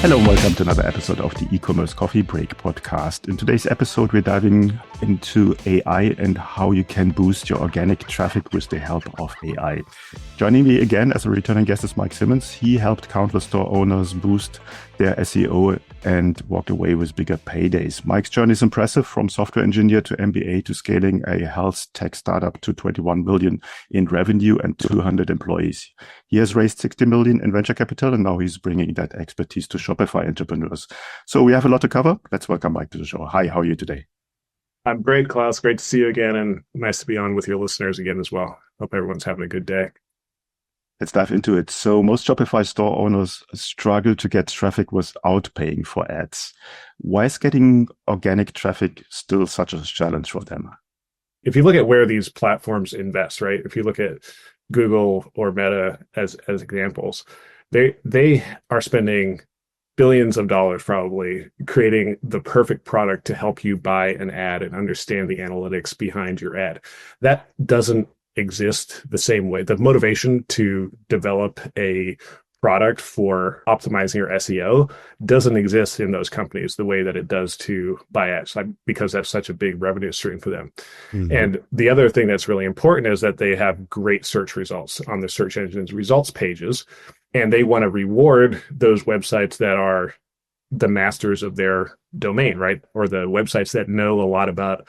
Hello and welcome to another episode of the Ecommerce Coffee Break podcast. In today's episode, we're diving into AI and how you can boost your organic traffic with the help of AI. Joining me again as a returning guest is Mike Simmons. He helped countless store owners boost their SEO and walked away with bigger paydays. Mike's journey is impressive, from software engineer to MBA to scaling a health tech startup to 21 million in revenue and 200 employees. He has raised 60 million in venture capital, and now he's bringing that expertise to Shopify entrepreneurs. So we have a lot to cover. Let's welcome Mike to the show. Hi, how are you today? I'm great, Klaus. Great to see you again, and nice to be on with your listeners again as well. Hope everyone's having a good day. Let's dive into it. So most Shopify store owners struggle to get traffic without paying for ads. Why is getting organic traffic still such a challenge for them? If you look at where these platforms invest, right? If you look at Google or Meta as examples, they are spending billions of dollars probably creating the perfect product to help you buy an ad and understand the analytics behind your ad. That doesn't exist the same way. The motivation to develop a product for optimizing your SEO doesn't exist in those companies the way that it does to buy ads, because that's such a big revenue stream for them. Mm-hmm. And the other thing that's really important is that they have great search results on the search engine's results pages, and they want to reward those websites that are the masters of their domain, right? Or the websites that know a lot about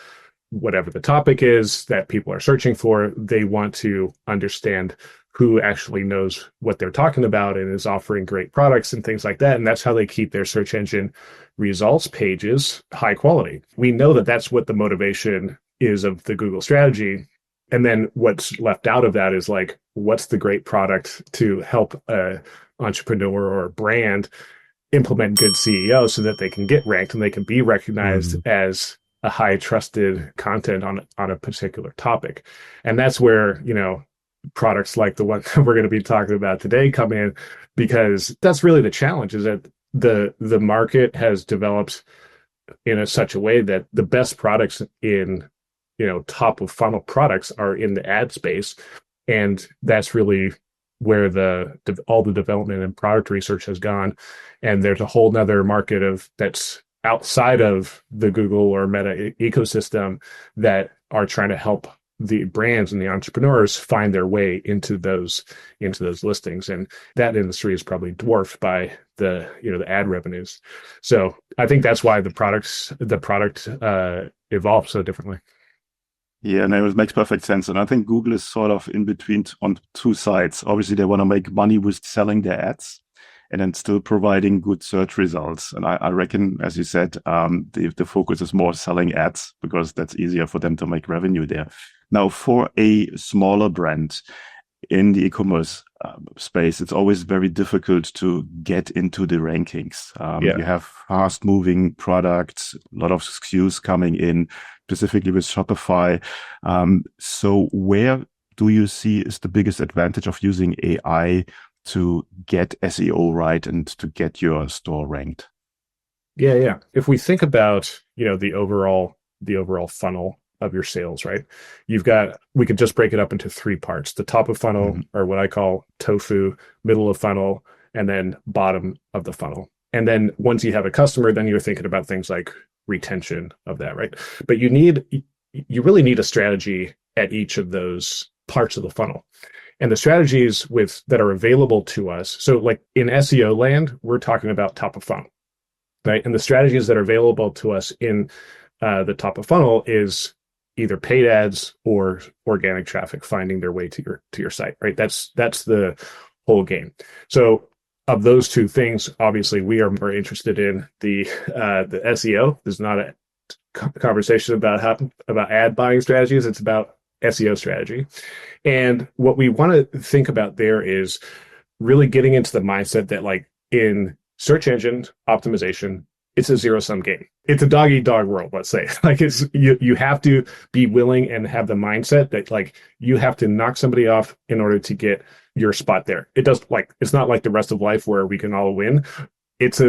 whatever the topic is that people are searching for. They want to understand who actually knows what they're talking about and is offering great products and things like that. And that's how they keep their search engine results pages high quality. We know that that's what the motivation is of the Google strategy. And then what's left out of that is like, what's the great product to help an entrepreneur or a brand implement good SEO so that they can get ranked and they can be recognized as a high trusted content on a particular topic. And that's where, products like the one we're going to be talking about today come in, because that's really the challenge, is that the market has developed in such a way that the best products in, top of funnel products are in the ad space. And that's really where all the development and product research has gone. And there's a whole nother market that's outside of the Google or Meta ecosystem that are trying to help the brands and the entrepreneurs find their way into those listings. And that industry is probably dwarfed by the ad revenues. So I think that's why the product evolved so differently. Yeah, and it makes perfect sense. And I think Google is sort of in between on two sides. Obviously, they want to make money with selling their ads and then still providing good search results. And I reckon, as you said, the focus is more selling ads because that's easier for them to make revenue there. Now, for a smaller brand in the e-commerce space, it's always very difficult to get into the rankings. You have fast-moving products, a lot of SKUs coming in, specifically with Shopify. So where do you see is the biggest advantage of using AI to get SEO right and to get your store ranked? Yeah. If we think about, the overall funnel of your sales, right? We could just break it up into three parts: the top of funnel, or what I call tofu, middle of funnel, and then bottom of the funnel. And then once you have a customer, then you're thinking about things like retention of that, right? But you really need a strategy at each of those parts of the funnel. And the strategies that are available to us. So like in SEO land, we're talking about top of funnel, right? And the strategies that are available to us in the top of funnel is either paid ads or organic traffic finding their way to your site, right? That's the whole game. So of those two things, obviously we are more interested in the SEO. There's not a conversation about ad buying strategies. It's about SEO strategy. And what we want to think about there is really getting into the mindset that, like, in search engine optimization, it's a zero-sum game. It's a dog-eat-dog world, let's say. Like, it's you have to be willing and have the mindset that, like, you have to knock somebody off in order to get your spot there. It's not like the rest of life where we can all win. It's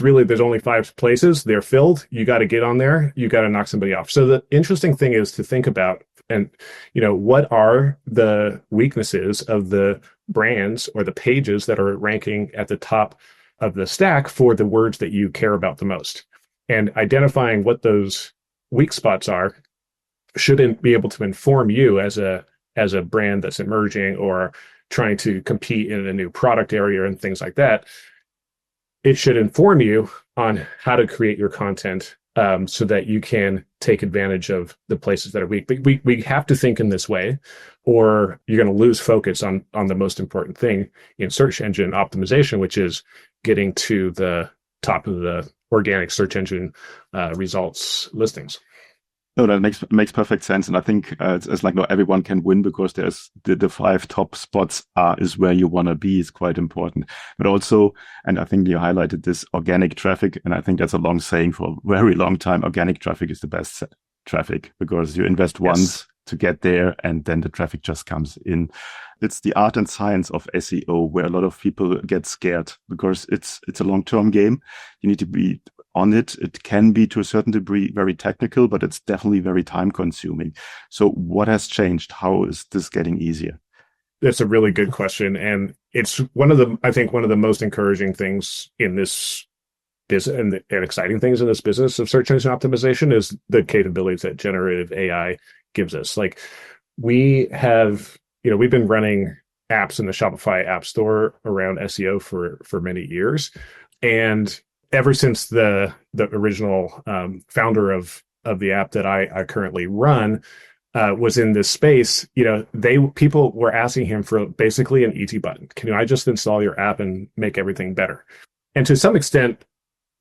really, there's only 5 places, they're filled. You got to get on there. You got to knock somebody off. So the interesting thing is to think about, and what are the weaknesses of the brands or the pages that are ranking at the top of the stack for the words that you care about the most. And identifying what those weak spots are should be able to inform you as a brand that's emerging or trying to compete in a new product area and things like that. It should inform you on how to create your content so that you can take advantage of the places that are weak. But we have to think in this way, or you're going to lose focus on the most important thing in search engine optimization, which is getting to the top of the organic search engine results listings. No, that makes perfect sense, and I think it's like not everyone can win because there's the 5 top spots is where you want to be is quite important, but also, and I think you highlighted this organic traffic, and I think that's a long saying for a very long time. Organic traffic is the best traffic because you invest once to get there, and then the traffic just comes in. It's the art and science of SEO where a lot of people get scared because it's a long-term game. You need to be on it. It can be to a certain degree very technical, but it's definitely very time consuming. So what has changed? How is this getting easier? That's a really good question. And it's one of the most encouraging things in this business and exciting things in this business of search engine optimization is the capabilities that generative AI gives us. Like we've been running apps in the Shopify app store around SEO for many years. And ever since the original founder of the app that I currently run was in this space, people were asking him for basically an easy button. Can I just install your app and make everything better? And to some extent,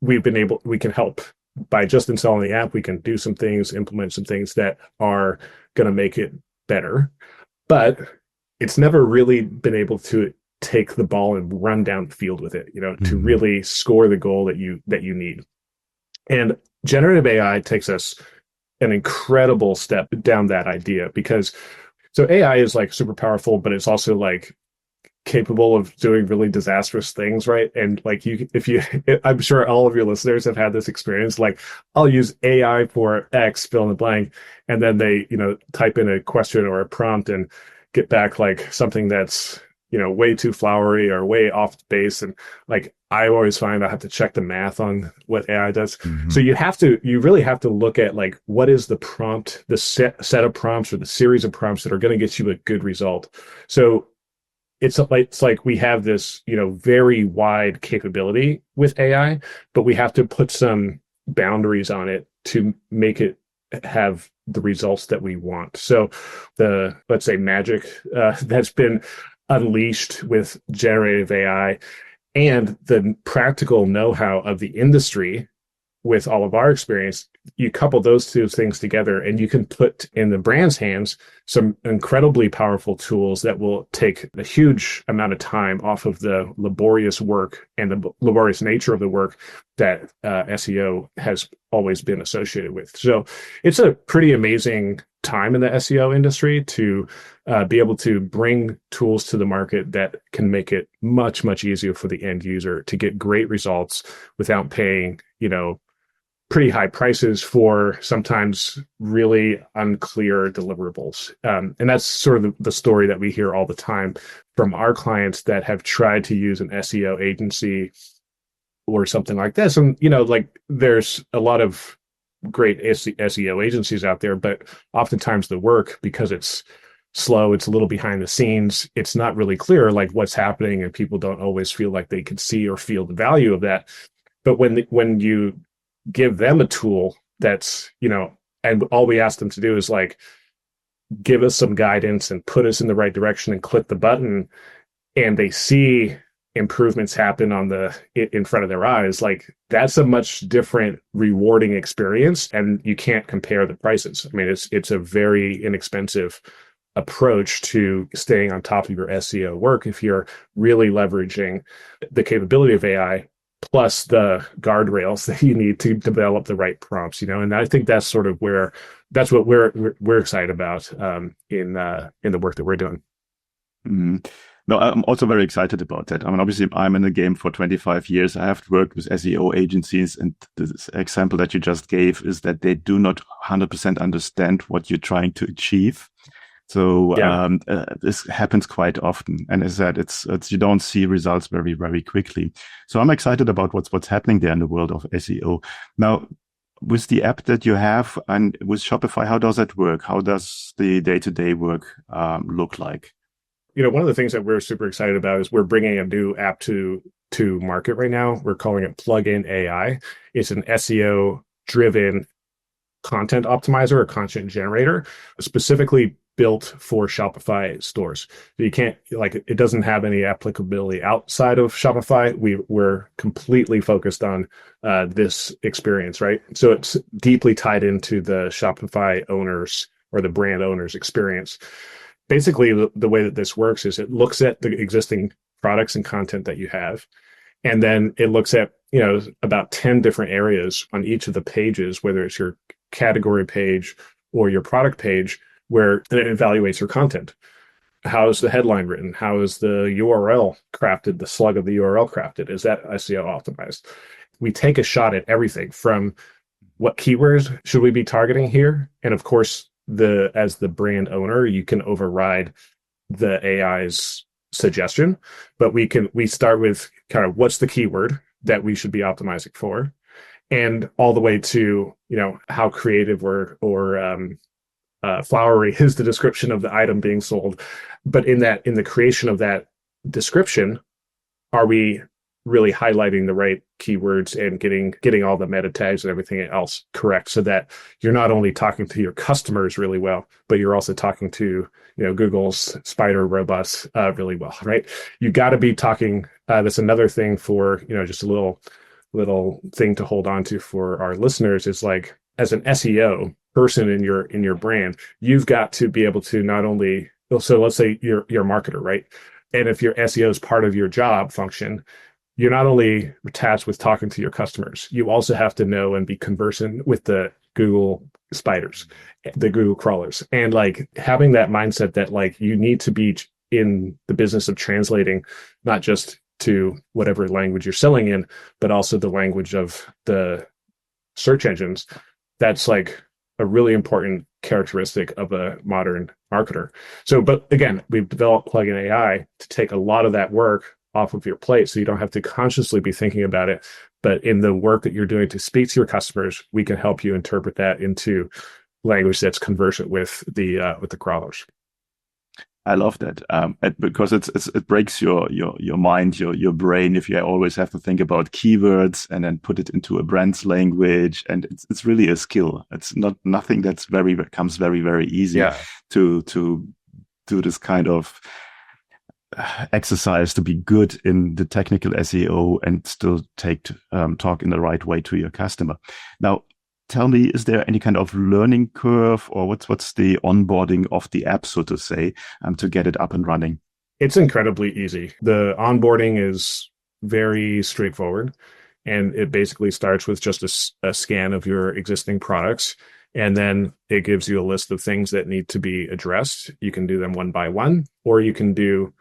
we can help by just installing the app. We can do some things, implement some things that are going to make it better, but it's never really been able to take the ball and run down the field with it, to really score the goal that you need. And generative AI takes us an incredible step down that idea because so AI is like super powerful, but it's also like capable of doing really disastrous things, right? And like I'm sure all of your listeners have had this experience. Like I'll use AI for X, fill in the blank, and then they, type in a question or a prompt and get back like something that's way too flowery or way off base. And like, I always find I have to check the math on what AI does. Mm-hmm. So you really have to look at like, what is the prompt, the set of prompts or the series of prompts that are going to get you a good result. So it's like we have this, very wide capability with AI, but we have to put some boundaries on it to make it have the results that we want. So the, let's say, magic that's been unleashed with generative AI and the practical know-how of the industry with all of our experience, you couple those two things together and you can put in the brand's hands some incredibly powerful tools that will take a huge amount of time off of the laborious work and the laborious nature of the work that SEO has always been associated with. So it's a pretty amazing time in the SEO industry to be able to bring tools to the market that can make it much, much easier for the end user to get great results without paying, pretty high prices for sometimes really unclear deliverables. And that's sort of the story that we hear all the time from our clients that have tried to use an SEO agency or something like this. And, like there's a lot of great SEO agencies out there, but oftentimes the work, because it's slow, it's a little behind the scenes, it's not really clear like what's happening, and people don't always feel like they can see or feel the value of that. But when you give them a tool that's, and all we ask them to do is like, give us some guidance and put us in the right direction and click the button, and they see improvements happen in front of their eyes, like that's a much different rewarding experience, and you can't compare the prices. I mean, it's a very inexpensive approach to staying on top of your SEO work if you're really leveraging the capability of AI plus the guardrails that you need to develop the right prompts, and I think that's sort of that's what we're excited about in the work that we're doing. Mm-hmm. No, I'm also very excited about that. I mean, obviously, I'm in the game for 25 years. I have worked with SEO agencies, and the example that you just gave is that they do not 100% understand what you're trying to achieve. So Yeah. this happens quite often. And as I said, it's you don't see results very, very quickly. So I'm excited about what's happening there in the world of SEO. Now, with the app that you have and with Shopify, how does that work? How does the day-to-day work look like? One of the things that we're super excited about is we're bringing a new app to market right now. We're calling it Plugin AI. It's an SEO driven content optimizer or content generator, specifically built for Shopify stores. You can't, like, it doesn't have any applicability outside of Shopify. We're completely focused on this experience, right? So it's deeply tied into the Shopify owners or the brand owners experience. Basically, the way that this works is it looks at the existing products and content that you have, and then it looks at about 10 different areas on each of the pages, whether it's your category page or your product page, where it evaluates your content. How is the headline written? How is the URL crafted? The slug of the URL crafted? Is that SEO optimized? We take a shot at everything from what keywords should we be targeting here, and of course, as the brand owner, you can override the AI's suggestion, but we start with kind of what's the keyword that we should be optimizing for, and all the way to how creative or flowery is the description of the item being sold. But in the creation of that description, are we really highlighting the right keywords and getting all the meta tags and everything else correct, so that you're not only talking to your customers really well, but you're also talking to Google's spider robots really well, right? You got to be talking. That's another thing for just a little thing to hold on to for our listeners is, like, as an SEO person in your brand, you've got to be able to not only, so let's say you're a marketer, right? And if your SEO is part of your job function, you're not only tasked with talking to your customers, you also have to know and be conversant with the Google spiders, the Google crawlers, and like having that mindset that like you need to be in the business of translating not just to whatever language you're selling in, but also the language of the search engines. That's like a really important characteristic of a modern marketer. So, but again, we've developed Plugin AI to take a lot of that work off of your plate, so you don't have to consciously be thinking about it. But in the work that you're doing to speak to your customers, we can help you interpret that into language that's conversant with the crawlers. I love that because it breaks your mind, your brain, if you always have to think about keywords and then put it into a brand's language, and it's really a skill. It's nothing that's comes very, very easy to do this kind of exercise, to be good in the technical SEO and still talk in the right way to your customer. Now, tell me, is there any kind of learning curve, or what's the onboarding of the app, so to say, to get it up and running? It's incredibly easy. The onboarding is very straightforward, and it basically starts with just a scan of your existing products, and then it gives you a list of things that need to be addressed. You can do them one by one, or you can do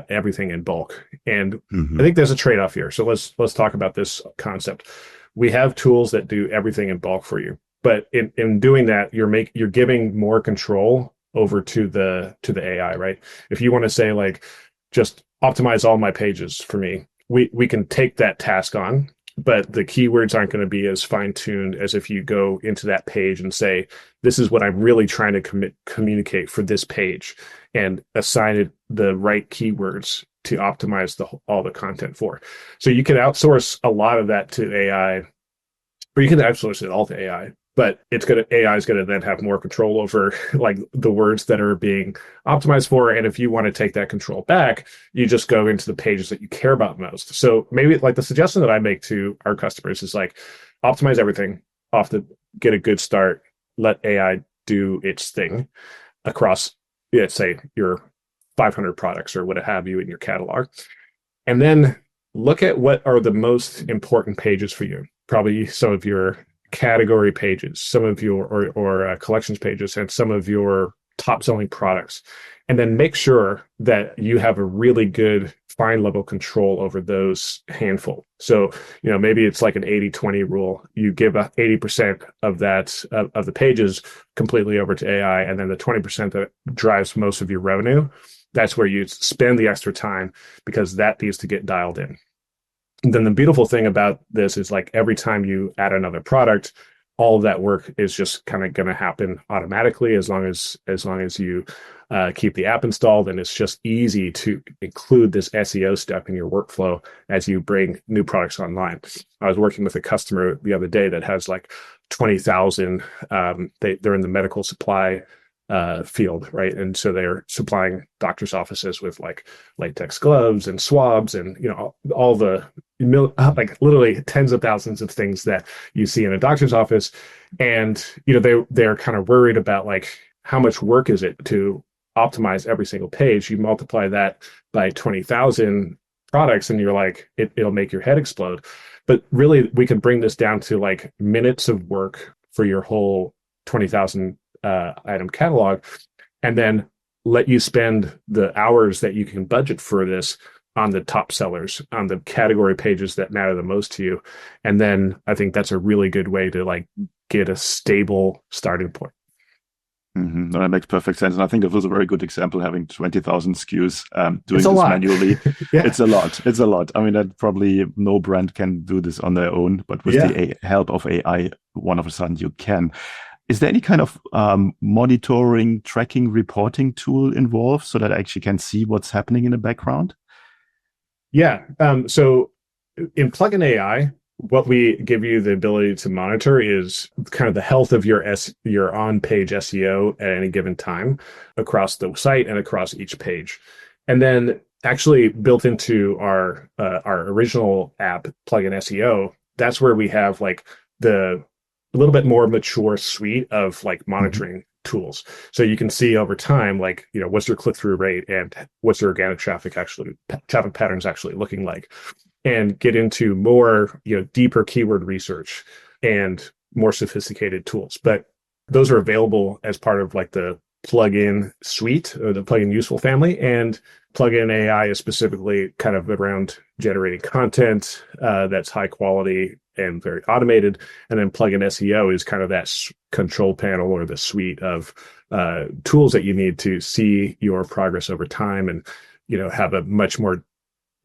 everything in bulk. And I think there's a trade-off here. So let's talk about this concept. We have tools that do everything in bulk for you, but in doing that, you're giving more control over to the AI, right? If you want to say, like, just optimize all my pages for me, we can take that task on, but the keywords aren't going to be as fine-tuned as if you go into that page and say, this is what I'm really trying to communicate for this page, and assign it the right keywords to optimize all the content for. So you can outsource a lot of that to AI, or you can outsource it all to AI, but AI is going to then have more control over like the words that are being optimized for. And if you want to take that control back, you just go into the pages that you care about most. So maybe like the suggestion that I make to our customers is like, optimize everything get a good start, let AI do its thing across, let's say, your 500 products or what have you in your catalog. And then look at what are the most important pages for you. Probably some of your category pages, some of your or collections pages, and some of your top selling products, and then make sure that you have a really good fine level control over those handful. So, maybe it's like an 80-20 rule. You give 80% of that, of the pages completely over to AI, and then the 20% that drives most of your revenue, that's where you spend the extra time, because that needs to get dialed in. And then the beautiful thing about this is, like, every time you add another product, all of that work is just kind of going to happen automatically, as long as you keep the app installed. And it's just easy to include this SEO step in your workflow as you bring new products online. I was working with a customer the other day that has like 20,000. They're in the medical supply field, right? And so they're supplying doctors' offices with like latex gloves and swabs and all the like literally tens of thousands of things that you see in a doctor's office. And they're kind of worried about, like, how much work is it to optimize every single page. You multiply that by 20,000 products and you're like, it'll make your head explode. But really, we can bring this down to like minutes of work for your whole 20,000 item catalog, and then let you spend the hours that you can budget for this on the top sellers, on the category pages that matter the most to you. And then I think that's a really good way to like get a stable starting point. Mm-hmm. No, that makes perfect sense. And I think it was a very good example, having 20,000 SKUs, doing this lot. manually. Yeah. It's a lot. It's a lot. I mean, that probably no brand can do this on their own, but with the help of AI, one of a sudden you can. Is there any kind of monitoring, tracking, reporting tool involved so that I actually can see what's happening in the background? Yeah. So in Plugin AI, what we give you the ability to monitor is kind of the health of your on-page SEO at any given time across the site and across each page. And then actually built into our original app, Plugin SEO, that's where we have like a little bit more mature suite of like monitoring tools. So you can see over time, like, what's your click-through rate and what's your organic traffic patterns actually looking like, and get into more, deeper keyword research and more sophisticated tools. But those are available as part of like the plugin suite or the plugin useful family. And Plugin AI is specifically kind of around generating content that's high quality and very automated. And then Plugin SEO is kind of that control panel or the suite of tools that you need to see your progress over time and, have a much more,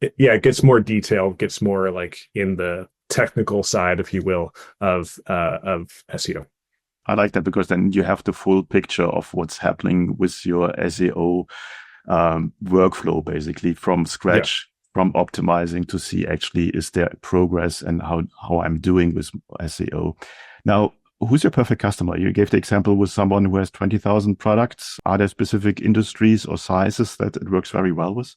it gets more detailed, gets more like in the technical side, if you will, of SEO. I like that, because then you have the full picture of what's happening with your SEO workflow, basically from scratch, from optimizing to see actually is there progress and how I'm doing with SEO. Now, who's your perfect customer? You gave the example with someone who has 20,000 products. Are there specific industries or sizes that it works very well with?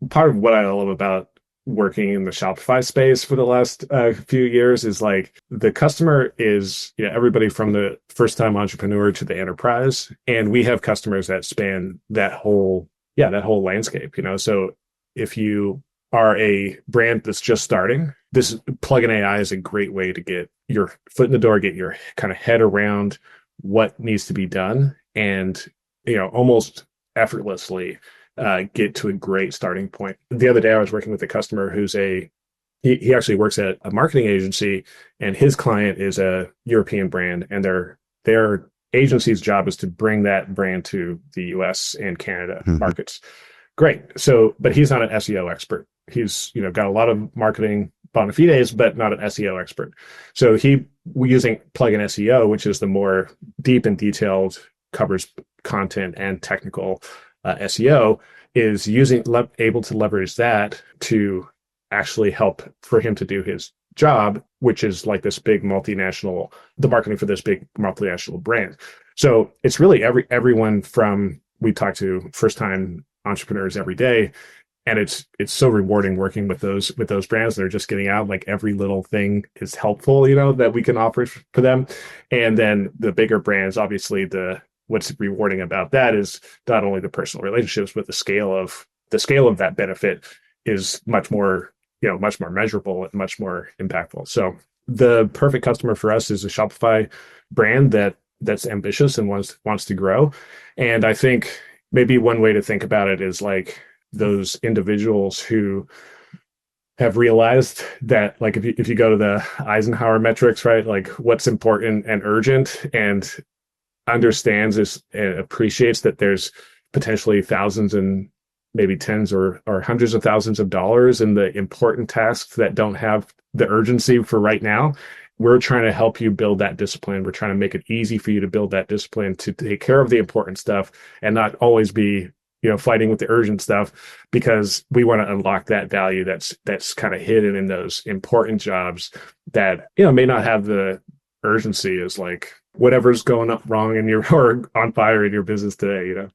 Part of what I love about working in the Shopify space for the last few years is like the customer is everybody from the first time entrepreneur to the enterprise, and we have customers that span that whole landscape. So if you are a brand that's just starting, this Plugin AI is a great way to get your foot in the door, get your kind of head around what needs to be done, and almost effortlessly get to a great starting point. The other day, I was working with a customer who's he actually works at a marketing agency, and his client is a European brand, and their agency's job is to bring that brand to the US and Canada markets. Great. So, but he's not an SEO expert. He's got a lot of marketing bona fides, but not an SEO expert. So we're using Plugin SEO, which is the more deep and detailed, covers content and technical SEO, is able to leverage that to actually help for him to do his job, which is like this big multinational, the marketing for this big multinational brand. So it's really everyone from, we talk to first time entrepreneurs every day, and it's so rewarding working with those brands that are just getting out. Like every little thing is helpful, that we can offer for them. And then the bigger brands, obviously what's rewarding about that is not only the personal relationships, but the scale of that benefit is much more measurable and much more impactful. So the perfect customer for us is a Shopify brand that that's ambitious and wants to grow. And I think maybe one way to think about it is like those individuals who have realized that, like, if you go to the Eisenhower metrics, right, like what's important and urgent, and understands this and appreciates that there's potentially thousands and maybe tens or hundreds of thousands of dollars in the important tasks that don't have the urgency for right now. We're trying to help you build that discipline. We're trying to make it easy for you to build that discipline to take care of the important stuff and not always be, fighting with the urgent stuff, because we want to unlock that value that's kind of hidden in those important jobs that, may not have the urgency as like whatever's going up wrong in your or on fire in your business today.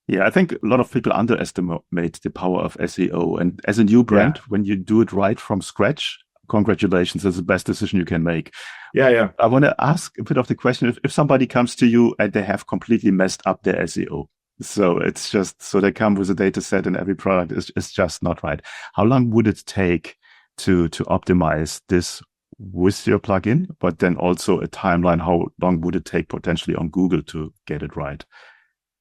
Yeah, I think a lot of people underestimate the power of SEO. And as a new brand, when you do it right from scratch, congratulations, that's the best decision you can make. Yeah. I want to ask a bit of the question, if somebody comes to you and they have completely messed up their SEO. So it's just, so they come with a data set and every product is just not right. How long would it take to optimize this with your plugin, but then also a timeline? How long would it take potentially on Google to get it right?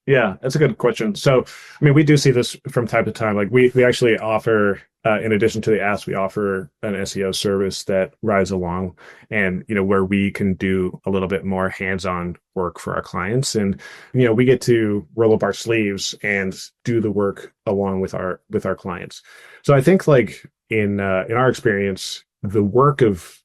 Yeah, that's a good question. So, I mean, we do see this from time to time. Like we actually offer, in addition to the apps, we offer an SEO service that rides along, and, where we can do a little bit more hands-on work for our clients. And, we get to roll up our sleeves and do the work along with our clients. So I think like in our experience, the work of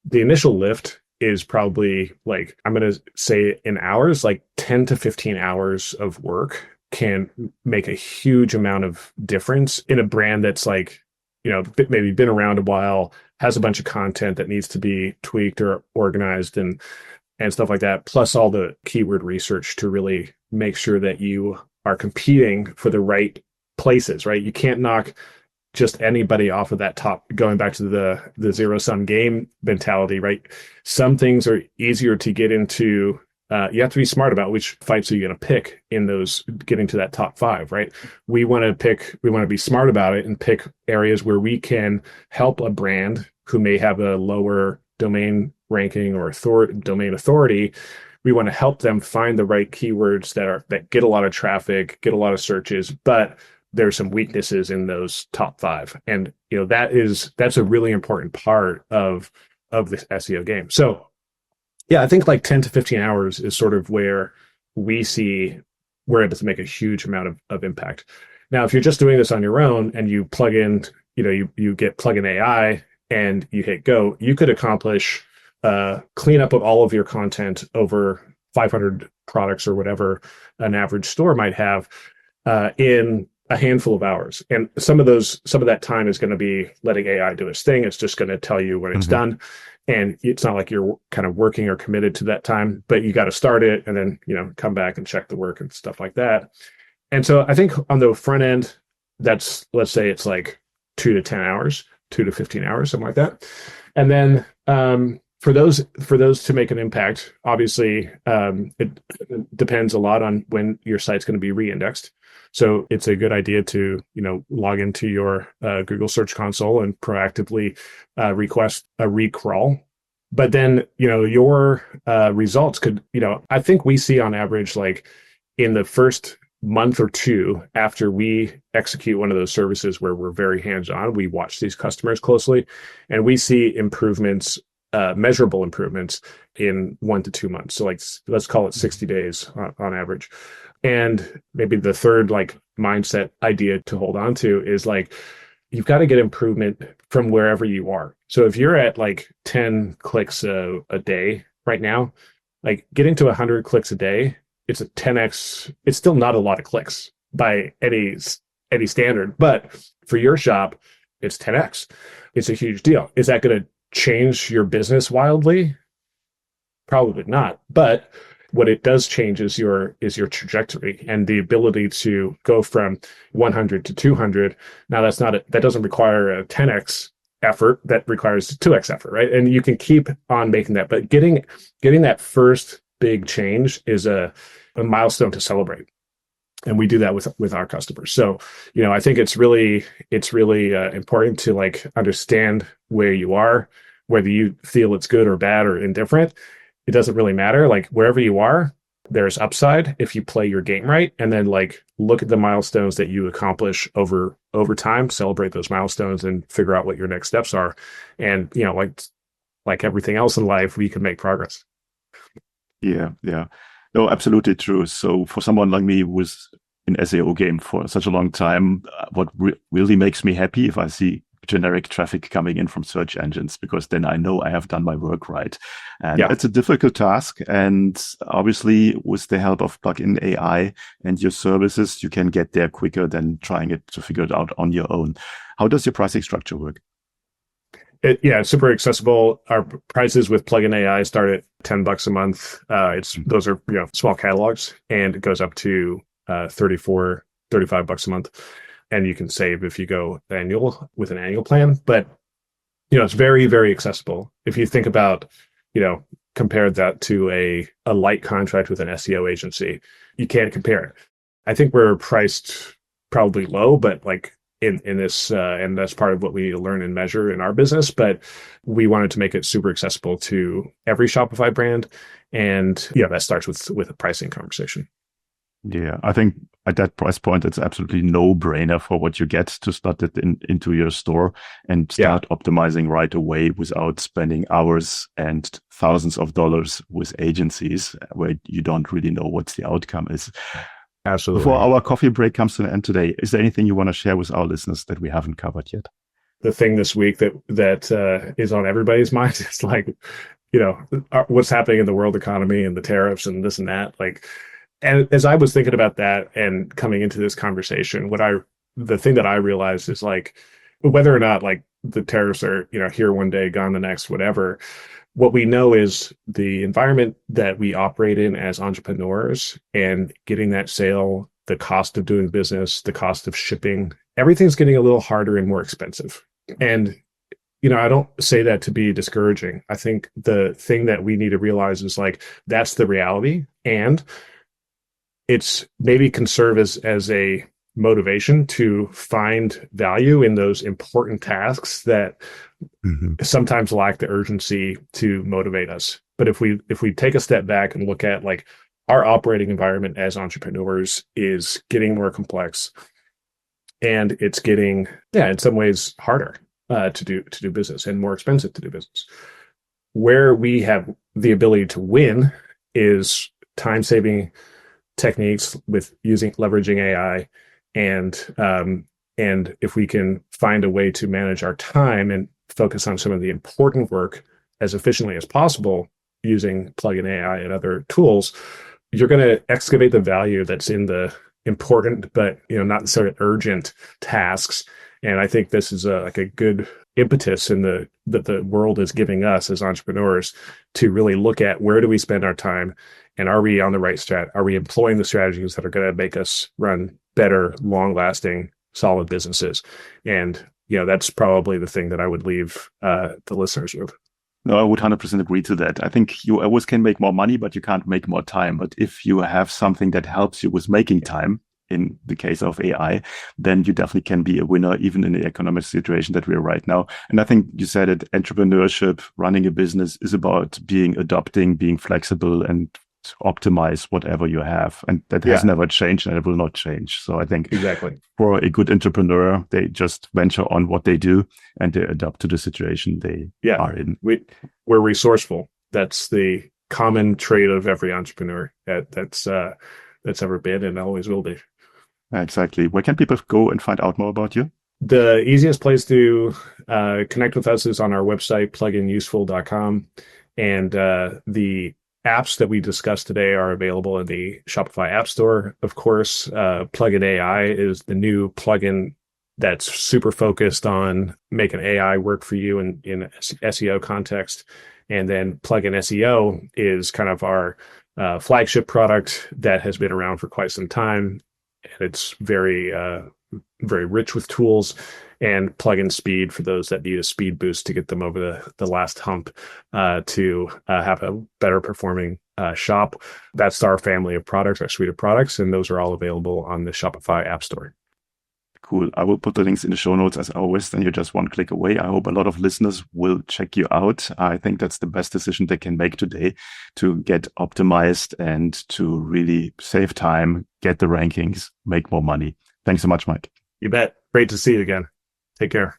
the initial lift is probably, like, I'm going to say in hours, like 10 to 15 hours of work can make a huge amount of difference in a brand that's like, maybe been around a while, has a bunch of content that needs to be tweaked or organized and stuff like that, plus all the keyword research to really make sure that you are competing for the right places, right? You can't knock just anybody off of that top, going back to the zero sum game mentality, right? Some things are easier to get into. You have to be smart about which fights are you going to pick in those, getting to that top 5, right? We want to be smart about it and pick areas where we can help a brand who may have a lower domain ranking or domain authority. We want to help them find the right keywords that get a lot of traffic, get a lot of searches, but there's some weaknesses in those top 5. And, that's a really important part of this SEO game. So yeah, I think like 10 to 15 hours is sort of where we see we're able to make a huge amount of impact. Now, if you're just doing this on your own and you plug in, you get plugin AI and you hit go, you could accomplish cleanup of all of your content over 500 products or whatever an average store might have in a handful of hours. And some of that time is going to be letting AI do its thing. It's just going to tell you when it's done. And it's not like you're kind of working or committed to that time, but you got to start it and then, come back and check the work and stuff like that. And so I think on the front end, let's say it's like 2 to 10 hours, 2 to 15 hours, something like that. And then for those to make an impact, obviously, it depends a lot on when your site's going to be re-indexed. So it's a good idea to, log into your Google Search Console and proactively request a recrawl. But then, your results could, I think we see on average, like in the first month or two after we execute one of those services where we're very hands-on, we watch these customers closely and we see improvements, measurable improvements in 1 to 2 months. So like, let's call it 60 days on average. And maybe the third like mindset idea to hold on to is like, you've got to get improvement from wherever you are. So if you're at like 10 clicks a day right now, like getting to 100 clicks a day, it's a 10x. It's still not a lot of clicks by any standard, but for your shop, it's 10x. It's a huge deal. Is that going to change your business wildly? Probably not. But what it does change is your trajectory and the ability to go from 100 to 200. Now that doesn't require a 10x effort, that requires 2x effort, right? And you can keep on making that, but getting that first big change is a milestone to celebrate. And we do that with our customers. So, I think it's really important to like understand where you are, whether you feel it's good or bad or indifferent, it doesn't really matter. Like wherever you are, there's upside if you play your game right, and then like look at the milestones that you accomplish over time, celebrate those milestones, and figure out what your next steps are. And like everything else in life, we can make progress. Yeah, yeah. No, absolutely true. So for someone like me who was in SEO game for such a long time, what really makes me happy if I see generic traffic coming in from search engines, because then I know I have done my work right. And Yeah, it's a difficult task. And obviously with the help of plugin AI and your services, you can get there quicker than trying it to figure it out on your own. How does your pricing structure work? it's super accessible. Our prices with plugin AI start at $10 a month. Those are small catalogs, and it goes up to 34, $35 a month. And you can save if you go annual with an annual plan. But it's very, very accessible. If you think about, compare that to a light contract with an SEO agency, you can't compare it. I think we're priced probably low, but like in this, and that's part of what we learn and measure in our business. But we wanted to make it super accessible to every Shopify brand, and that starts with a pricing conversation. Yeah, I think at that price point, it's absolutely no brainer for what you get to start it into your store and Yeah, start optimizing right away without spending hours and thousands of dollars with agencies where you don't really know what the outcome is. Before absolutely. our coffee break comes to an end today, is there anything you want to share with our listeners that we haven't covered yet? The thing this week that is on everybody's mind is like, what's happening in the world economy and the tariffs and this and that. Like, and as I was thinking about that and coming into this conversation, the thing that I realized is like, whether or not like the tariffs are, here one day, gone the next, whatever, what we know is the environment that we operate in as entrepreneurs and getting that sale, the cost of doing business, the cost of shipping, everything's getting a little harder and more expensive. And I don't say that to be discouraging. I think the thing that we need to realize is like that's the reality, and it's maybe can serve as a motivation to find value in those important tasks that sometimes lack the urgency to motivate us. But if we take a step back and look at like our operating environment as entrepreneurs is getting more complex, and it's getting in some ways harder to do business and more expensive to do business. Where we have the ability to win is time saving techniques with leveraging AI, and if we can find a way to manage our time and focus on some of the important work as efficiently as possible using plugin AI and other tools, you're going to excavate the value that's in the important but not necessarily urgent tasks. And I think this is like a good impetus that the world is giving us as entrepreneurs to really look at where do we spend our time, and are we on the right strat? Are we employing the strategies that are going to make us run better, long-lasting, solid businesses? And that's probably the thing that I would leave the listeners with. No, I would 100% agree to that. I think you always can make more money, but you can't make more time. But if you have something that helps you with making time, in the case of AI, then you definitely can be a winner, even in the economic situation that we're right now. And I think you said it, entrepreneurship, running a business is about adopting, being flexible, and optimize whatever you have. And that has never changed, and it will not change. So I think exactly for a good entrepreneur, they just venture on what they do and they adapt to the situation they are in. We're resourceful. That's the common trait of every entrepreneur that's ever been and always will be. Exactly. Where can people go and find out more about you? The easiest place to connect with us is on our website, pluginuseful.com. And the apps that we discussed today are available in the Shopify App Store. Of course, Plugin AI is the new plugin that's super focused on making AI work for you in SEO context. And then Plugin SEO is kind of our flagship product that has been around for quite some time. And it's very, very rich with tools, and plugin speed for those that need a speed boost to get them over the last hump to have a better performing shop. That's our family of products, our suite of products, and those are all available on the Shopify App Store. Cool. I will put the links in the show notes as always. Then you're just one click away. I hope a lot of listeners will check you out. I think that's the best decision they can make today to get optimized and to really save time, get the rankings, make more money. Thanks so much, Mike. You bet. Great to see you again. Take care.